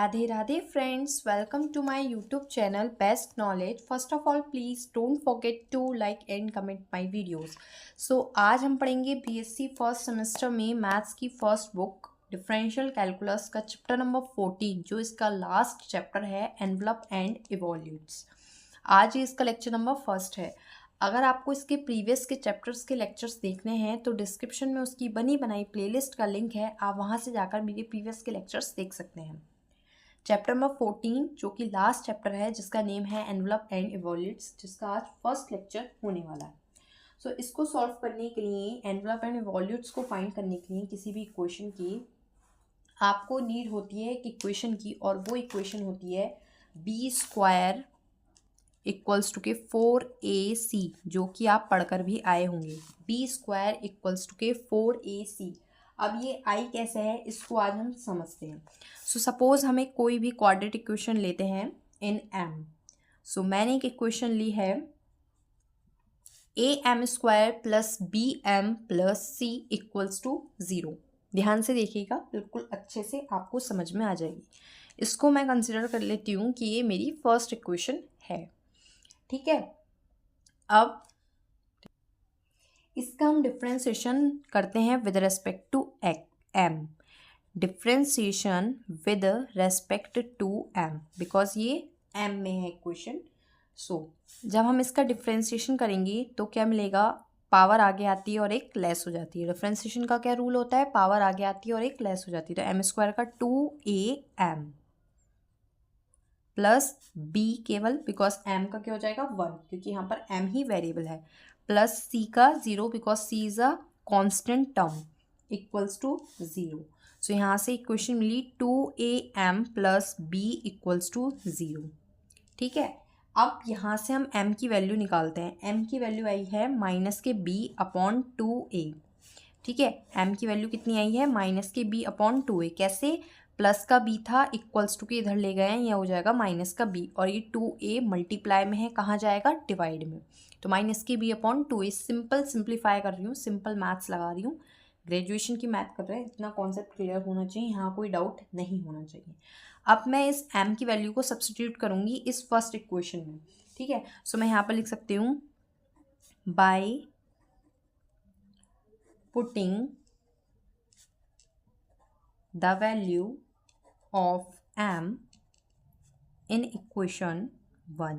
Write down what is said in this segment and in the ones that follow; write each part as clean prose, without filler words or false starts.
Radhe Radhe friends, welcome to my YouTube channel Best Knowledge. First of all please don't forget to like and comment my videos. आज हम पढ़ेंगे BSc first semester में maths की first book differential calculus का chapter number 14, जो इसका last chapter है, envelope and evolutes. आज ही इसका लेक्चर नंबर फर्स्ट है। अगर आपको इसके प्रीवियस के चैप्टर्स के लेक्चर्स देखने हैं तो डिस्क्रिप्शन में उसकी बनी बनाई प्लेलिस्ट का लिंक है, आप वहां से जाकर मेरे प्रीवियस के लेक्चर्स देख सकते हैं। चैप्टर नंबर 14 जो कि लास्ट चैप्टर है, जिसका नेम है एनवलप एंड इवोल्यूट्स, जिसका आज फर्स्ट लेक्चर होने वाला है। इसको सॉल्व करने के लिए, एनवलप एंड इवोल्यूट्स को फाइंड करने के लिए किसी भी इक्वेशन की आपको नीड होती है एक इक्वेशन की, और वो इक्वेशन होती है बी स्क्वायर इक्वल्स टू के 4ac, जो कि आप पढ़कर भी आए होंगे। बी स्क्वायर इक्वल्स टू के 4ac। अब ये आई कैसे है, इसको आज हम समझते हैं। सपोज हमें कोई भी क्वाड्रेटिक इक्वेशन लेते हैं इन एम। मैंने एक इक्वेशन ली है A M square plus B M plus C equals to 0। ध्यान से देखिएगा, बिल्कुल अच्छे से आपको समझ में आ जाएगी। इसको मैं कंसिडर कर लेती हूँ कि ये मेरी फर्स्ट इक्वेशन है। ठीक है, अब इसका हम डिफ्रेंसिएशन करते हैं with respect to M. Differentiation with respect to M, because ये एम में है इक्वेशन। जब हम इसका डिफ्रेंसिएशन करेंगे तो क्या मिलेगा, पावर आगे आती है और एक लेस हो जाती है। डिफ्रेंसिएशन का क्या रूल होता है, पावर आगे आती है और एक लेस हो जाती है। तो एम स्क्वायर का 2am प्लस बी केवल, बिकॉज एम का क्या हो जाएगा 1, क्योंकि यहाँ पर एम ही वेरिएबल है, प्लस सी का 0 because C is a constant term, equals to 0। यहाँ से इक्वेशन मिली 2am plus B equals to 0। ठीक है, अब यहाँ से हम m की वैल्यू निकालते हैं। m की वैल्यू आई है माइनस के b अपॉन 2a। ठीक है, m की वैल्यू कितनी आई है, माइनस के b अपॉन 2a। कैसे, प्लस का b था, इक्वल्स टू के इधर ले गए हैं, यह हो जाएगा माइनस का b, और ये 2a मल्टीप्लाई में है, कहाँ जाएगा, डिवाइड में। तो माइनस के b upon 2a। Simple simplify कर रही हूँ, सिंपल मैथ्स लगा रही हूँ। ग्रेजुएशन की मैथ कर रहे हैं, इतना कॉन्सेप्ट क्लियर होना चाहिए, यहाँ कोई डाउट नहीं होना चाहिए। अब मैं इस m की वैल्यू को सब्स्टिट्यूट करूँगी इस फर्स्ट इक्वेशन में। ठीक है, मैं यहाँ पर लिख सकती हूँ by putting the value of m in equation 1।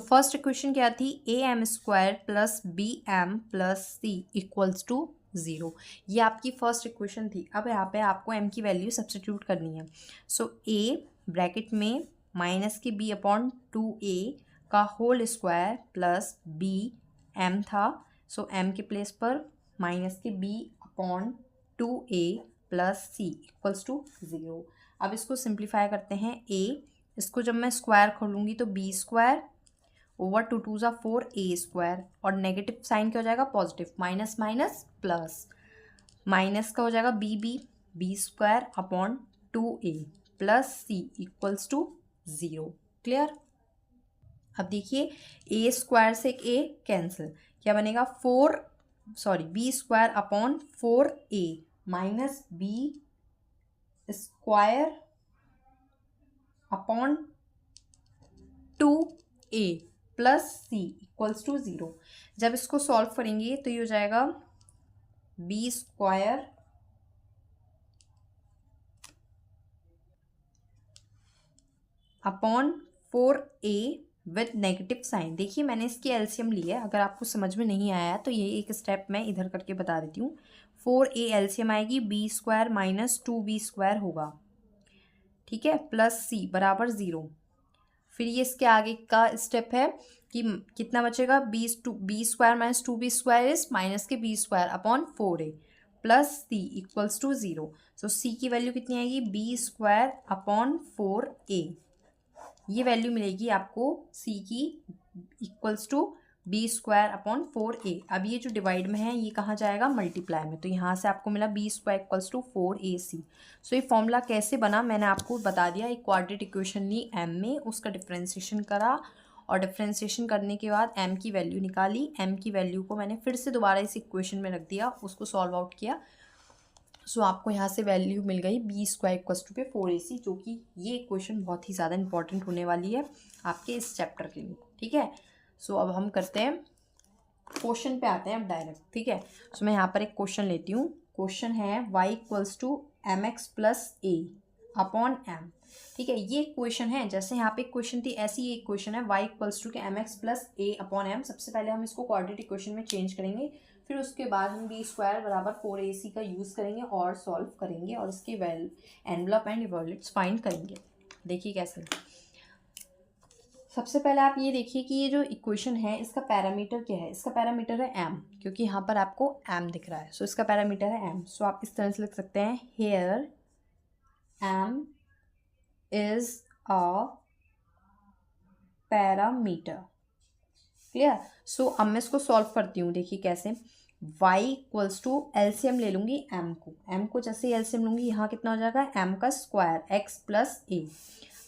First equation क्या थी, am square plus bm plus c equals to 0। ये आपकी फर्स्ट इक्वेशन थी। अब यहाँ पे आपको m की वैल्यू सब्स्टिट्यूट करनी है। a ब्रैकेट में माइनस के b अपॉन 2a का whole square plus b m था, m के प्लेस पर माइनस के b upon 2a plus C equals to 0। अब इसको सिंप्लीफाई करते हैं। इसको जब मैं स्क्वायर खोलूँगी तो b स्क्वायर ओवर 2 2 ज़ा 4a स्क्वायर, और नेगेटिव साइन क्या हो जाएगा, positive, minus minus plus, minus का हो जाएगा b square upon 2a plus C equals to 0। Clear. अब देखिए, a स्क्वायर से एक a कैंसिल, क्या बनेगा, b square upon 4a minus b square upon 2a plus c equals to 0। जब इसको सॉल्व करेंगे तो ये हो जाएगा b square upon 4a with negative sign. देखिए, मैंने इसकी एलसीएम ली है, अगर आपको समझ में नहीं आया तो ये एक स्टेप मैं इधर करके बता देती हूँ। 4a एलसीएम आएगी, b square minus 2b square होगा, ठीक है, प्लस c बराबर 0। फिर ये इसके आगे का स्टेप है कि कितना बचेगा, b square minus 2b square is minus के b square upon 4a plus c equals to 0। c की वैल्यू कितनी आएगी, b स्क्वायर अपॉन 4a। ये वैल्यू मिलेगी आपको c की, equals to b square upon 4a। अब ये जो डिवाइड में है ये कहाँ जाएगा, मल्टीप्लाई में, तो यहाँ से आपको मिला b square equals to 4ac। ये फॉर्मूला कैसे बना मैंने आपको बता दिया। एक क्वाड्रेटिक इक्वेशन ली m में, उसका डिफ्रेंसिएशन करा, और डिफ्रेंसिएशन करने के बाद m की वैल्यू निकाली। m की वैल्यू को मैंने फिर से दोबारा इस इक्वेशन में रख दिया, उसको सॉल्व आउट किया, सो आपको यहाँ से वैल्यू मिल गई बी स्क्वायर इक्वल्स टू के 4ac, जो कि ये इक्वेशन बहुत ही ज़्यादा इंपॉर्टेंट होने वाली है आपके इस चैप्टर के लिए। ठीक है, सो अब हम करते हैं क्वेश्चन पे आते हैं अब डायरेक्ट। ठीक है, सो मैं यहाँ पर एक क्वेश्चन लेती हूँ। क्वेश्चन है y equals to M X plus A upon M. ठीक है, ये क्वेश्चन है, जैसे यहाँ पे क्वेश्चन थी ऐसी ये क्वेश्चन है y इक्वल्स टू के M X plus A upon M. सबसे पहले हम इसको क्वाड्रेटिक इक्वेशन में चेंज करेंगे, फिर उसके बाद हम बी स्क्वायर बराबर 4ac का यूज़ करेंगे और सॉल्व करेंगे और इसके एनवलप एंड इवोल्यूट्स फाइंड करेंगे। देखिए कैसे। सबसे पहले आप ये देखिए कि ये जो इक्वेशन है इसका पैरामीटर क्या है। इसका पैरामीटर है m, क्योंकि यहाँ पर आपको m दिख रहा है। सो इसका पैरामीटर है m। सो आप इस तरह से लिख सकते हैं, here m is a parameter. Clear. So अब मैं इसको सॉल्व करती हूँ। देखिए कैसे। y इक्वल्स टू एलसीएम ले लूँगी m को जैसे एलसीएम लूँगी, यहाँ कितना हो जाएगा m का स्क्वायर x प्लस ए।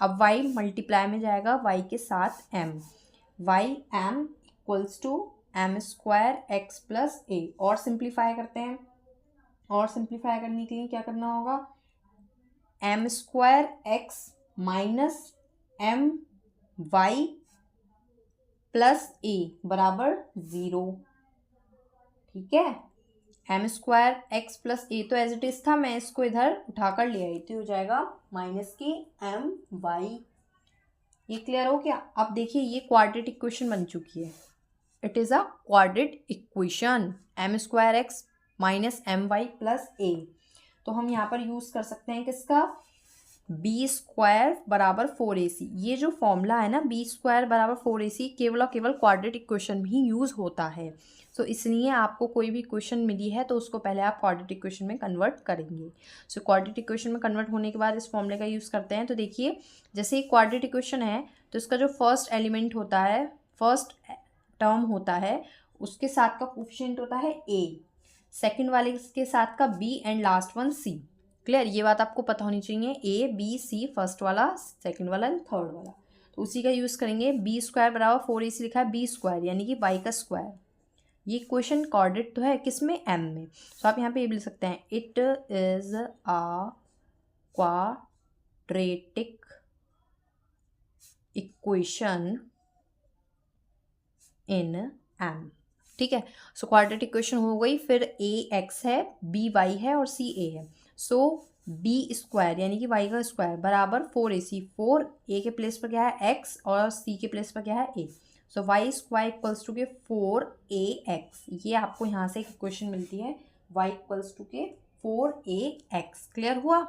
अब y मल्टीप्लाई में जाएगा y के साथ m, y m equals to m square x plus a. और सिंप्लीफाई करते हैं, और सिंप्लीफाई करने के लिए क्या करना होगा, m square x minus M y plus a बराबर 0। ठीक है, m square x plus a तो एज इट इज था, मैं इसको इधर उठाकर ले आई तो हो जाएगा माइनस की एम वाई। ये क्लियर हो गया। अब देखिए ये क्वाड्रेटिक इक्वेशन बन चुकी है। It is a quadratic equation, M square x minus M y plus a. तो हम यहाँ पर यूज़ कर सकते हैं किसका, बी स्क्वायर बराबर 4ac। ये जो फॉर्मूला है ना, बी स्क्वायर बराबर 4ac, केवल और केवल क्वाड्रेटिक इक्वेशन भी यूज़ होता है। सो इसलिए आपको कोई भी क्वेश्चन मिली है तो उसको पहले आप क्वाड्रेटिक इक्वेशन में कन्वर्ट करेंगे। सो क्वाड्रेटिक इक्वेशन में कन्वर्ट होने के बाद इस फॉर्मूले का यूज़ करते हैं। तो देखिए जैसे ये क्वाड्रेटिक इक्वेशन है तो इसका जो फर्स्ट एलिमेंट होता है, फर्स्ट टर्म होता है, उसके साथ का कोफिशिएंट होता है a, सेकेंड वाले के साथ का b and last one c। Clear, ये बात आपको पता होनी चाहिए। ए बी सी, फर्स्ट वाला, सेकंड वाला एंड थर्ड वाला। तो उसी का यूज़ करेंगे। बी स्क्वायर बराबर 4ac लिखा है, बी स्क्वायर यानी कि वाई का स्क्वायर। ये क्वेश्चन कोऑर्डिनेट तो है किसमें, एम में। तो आप यहाँ पे ये भी लिख सकते हैं, it is a quadratic equation in M. ठीक है, सो क्वाड्रेटिक इक्वेशन हो गई। फिर ए एक्स है, बी वाई है और सी ए है। सो बी स्क्वायर यानी कि वाई का स्क्वायर बराबर 4ac। 4 ए के प्लेस पर क्या है x और c के प्लेस पर क्या है a। So Y square equals to के 4ax। ये आपको यहाँ से एक इक्वेशन मिलती है, y इक्वल्स टू के 4ax। क्लियर हुआ।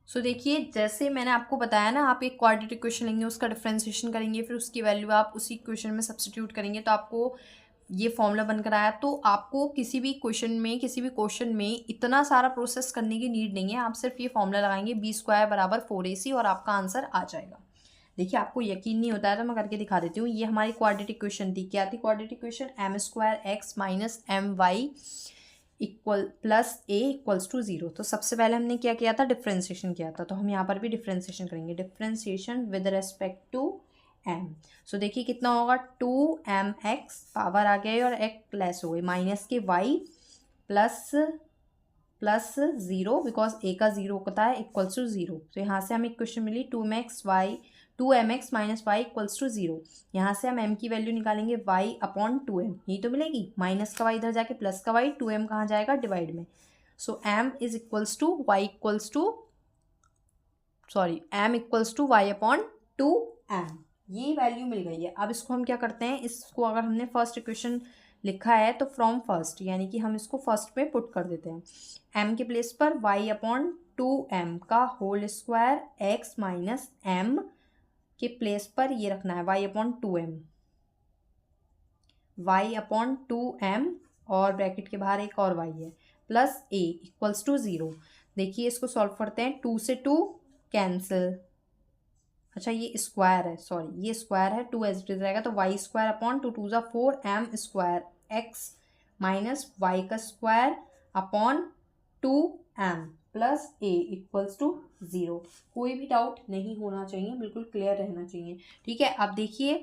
सो देखिए जैसे मैंने आपको बताया ना, आप एक क्वाड्रेटिक इक्वेशन लेंगे, उसका डिफरेंशिएशन करेंगे, फिर उसकी वैल्यू आप उसी इक्वेशन में सब्स्टिट्यूट करेंगे तो आपको ये फॉर्मूला बनकर आया। तो आपको किसी भी क्वेश्चन में इतना सारा प्रोसेस करने की नीड नहीं है। आप सिर्फ ये फॉर्मूला लगाएंगे बी स्क्वायर बराबर 4ac और आपका आंसर आ जाएगा। देखिए आपको यकीन नहीं होता है तो मैं करके दिखा देती हूँ। ये हमारी क्वाड्रेटिक इक्वेशन थी। क्या थी quadratic equation, M square x minus M Y equal plus A equals to 0। तो सबसे पहले हमने क्या किया था, डिफ्रेंसिएशन किया था। तो हम यहाँ पर भी डिफ्रेंसिएशन करेंगे, differentiation with respect to m. So देखिए कितना होगा, 2mx पावर आ गया और एक लेस हो गई, माइनस के y प्लस 0 बिकॉज ए का 0 होता है इक्वल्स टू 0। तो यहाँ से हमें इक्वेशन मिली 2mx minus Y equals to 0। यहाँ से हम m की वैल्यू निकालेंगे y अपॉन 2m, यही तो मिलेगी। माइनस का y इधर जाके प्लस का y, 2m कहाँ जाएगा डिवाइड में। सो m is equals to y equals to m equals to y upon 2m। ये वैल्यू मिल गई है। अब इसको हम क्या करते हैं, इसको अगर हमने फर्स्ट इक्वेशन लिखा है तो फ्रॉम फर्स्ट यानी कि हम इसको फर्स्ट में पुट कर देते हैं। m के प्लेस पर y अपॉन 2m का whole square, x minus m के प्लेस पर ये रखना है y अपॉन 2m और ब्रैकेट के बाहर एक और y है, प्लस a इक्वल्स टू 0। देखिए इसको सॉल्व करते हैं, 2 से 2 कैंसिल। अच्छा ये स्क्वायर है, सॉरी ये स्क्वायर है, 2 एज इट इज रहेगा तो y square upon 2 2 4 m square x minus y का square upon 2m plus A equals to 0। कोई भी डाउट नहीं होना चाहिए, बिल्कुल क्लियर रहना चाहिए। ठीक है, अब देखिए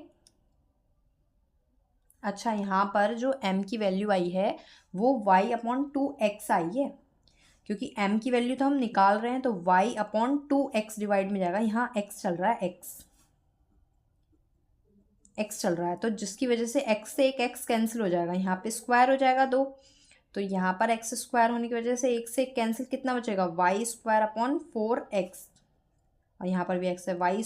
अच्छा, यहाँ पर जो m की वैल्यू आई है वो y/2x आई है, क्योंकि m की वैल्यू तो हम निकाल रहे हैं, तो y/2x डिवाइड में जाएगा। यहाँ x चल रहा है, x चल रहा है, तो जिसकी वजह से x से एक x कैंसिल हो जाएगा, यहाँ पे स्क्वायर हो जाएगा 2, तो यहाँ पर x स्क्वायर होने की वजह से एक से एक कैंसिल, कितना बचेगा y² / 4x, और यहाँ पर भी x है, y²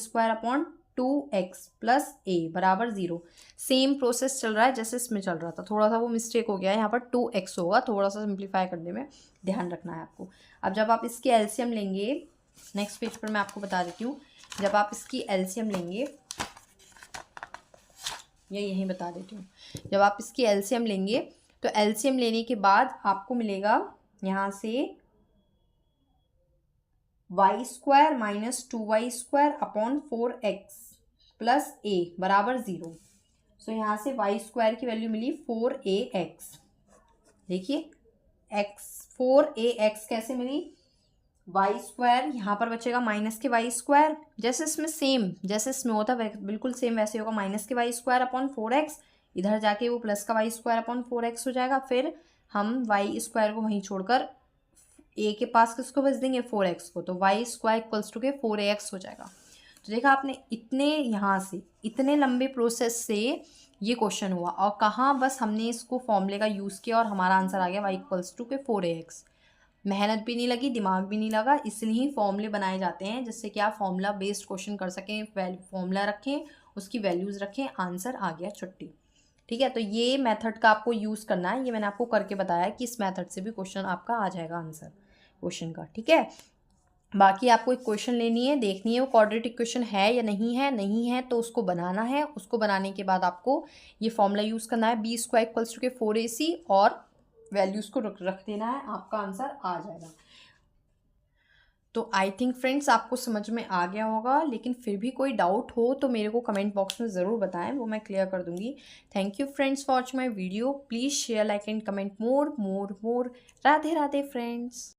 / 2x प्लस a बराबर 0। सेम प्रोसेस चल रहा है जैसे इसमें चल रहा था, थोड़ा सा वो मिस्टेक हो गया है, यहाँ पर 2x होगा, थोड़ा सा सिंप्लीफाई करने में ध्यान रखना है आपको। अब जब आप इसकी एलसीएम लेंगे, नेक्स्ट पेज पर मैं आपको बता देती हूँ, जब आप इसकी एलसीएम लेंगे, या यहीं बता देती हूँ, जब आप इसकी एलसीएम लेंगे तो एलसीएम लेने के बाद आपको मिलेगा यहाँ से y² - 2y² / 4x plus a बराबर 0। सो यहाँ से y² की वैल्यू मिली 4ax। देखिए x 4ax कैसे मिली, y² यहाँ पर बचेगा माइनस के y², जैसे इसमें सेम, जैसे इसमें होता है बिल्कुल सेम वैसे होगा, माइनस के y² / 4x, इधर जाके वो प्लस का y² / 4x हो जाएगा। फिर हम y² को वहीं छोड़कर a के पास किसको भेज देंगे, 4x को, तो y² = के 4ax हो जाएगा। तो देखा आपने, इतने यहाँ से इतने लंबे प्रोसेस से ये क्वेश्चन हुआ, और कहाँ बस हमने इसको फॉर्मूले का यूज़ किया और हमारा आंसर आ गया y = के 4ax। मेहनत भी नहीं लगी, दिमाग भी नहीं लगा, इसलिए ही फॉर्मूले बनाए जाते हैं जिससे कि आप फॉर्मूला बेस्ड क्वेश्चन कर सकें, फॉर्मूला रखें, उसकी वैल्यूज़ रखें, आंसर आ गया छुट्टी। ठीक है, तो ये मेथड का आपको यूज़ करना है, ये मैंने आपको करके बताया कि इस मेथड से भी क्वेश्चन आपका आ जाएगा आंसर क्वेश्चन का। ठीक है, बाकी आपको एक क्वेश्चन लेनी है, देखनी है वो क्वाड्रेटिक क्वेश्चन है या नहीं है, नहीं है तो उसको बनाना है, उसको बनाने के बाद आपको ये फॉर्मूला यूज़ करना है, b² = के 4ac, और वैल्यूज़ को रख देना है, आपका आंसर आ जाएगा। तो आई थिंक फ्रेंड्स आपको समझ में आ गया होगा, लेकिन फिर भी कोई डाउट हो तो मेरे को कमेंट बॉक्स में ज़रूर बताएं, वो मैं क्लियर कर दूंगी। Thank you friends for watching my video, please share, like and comment more. Radhe Radhe friends.